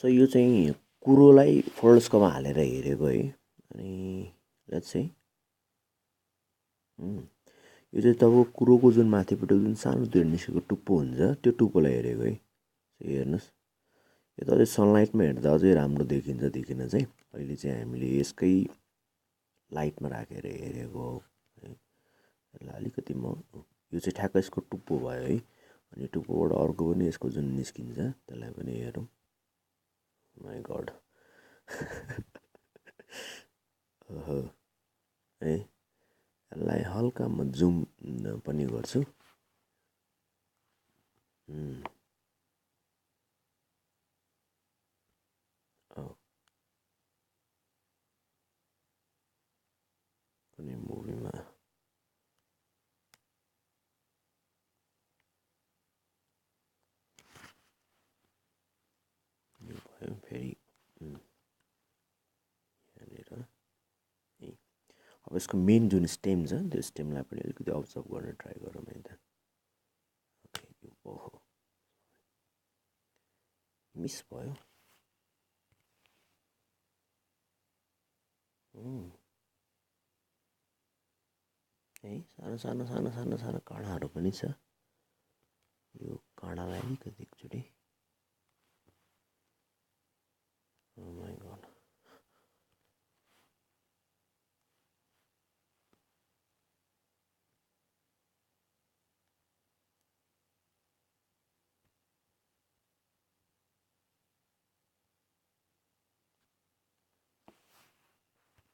So यो चाहिँ कुरोलाई फोल्ड्सकोमा हालेर हेरेको है। अनि लेट्स से यो चाहिँ तब कुरोको जुन माथिपट्टि जुन सानो त्यो निस्केको टुप्पो हुन्छ त्यो टुप्पोलाई हेरेको है। हेर्नुहोस् यो त अझै सनलाइटमा हेर्दा अझै राम्रो देखिन्छ देखिन चाहिँ अहिले चाहिँ हामीले यसकै लाइटमा राखेर हेरेको हो है। यसलाई अलिकति म यो चाहिँ ठ्याक्क यसको टुप्पो भयो है। अनि टुप्पोबाट अर्को पनि यसको जुन निस्किन्छ त्यसलाई पनि हेरौँ। माई गड ओहो है। यसलाई हल्का म जुम पनि गर्छु। कुनै मुभीमा यो भयो फेरि यहाँनिर है। अब यसको मेन जुन स्टेम छ त्यो स्टेमलाई पनि अलिकति अब्जर्भ गर्न ट्राई गरौँ है त। ओके ओहो मिस भयो। है सानो सानो सानो सानो सानो काँडाहरू पनि छ। यो काँडालाई अलिकति एकचोटि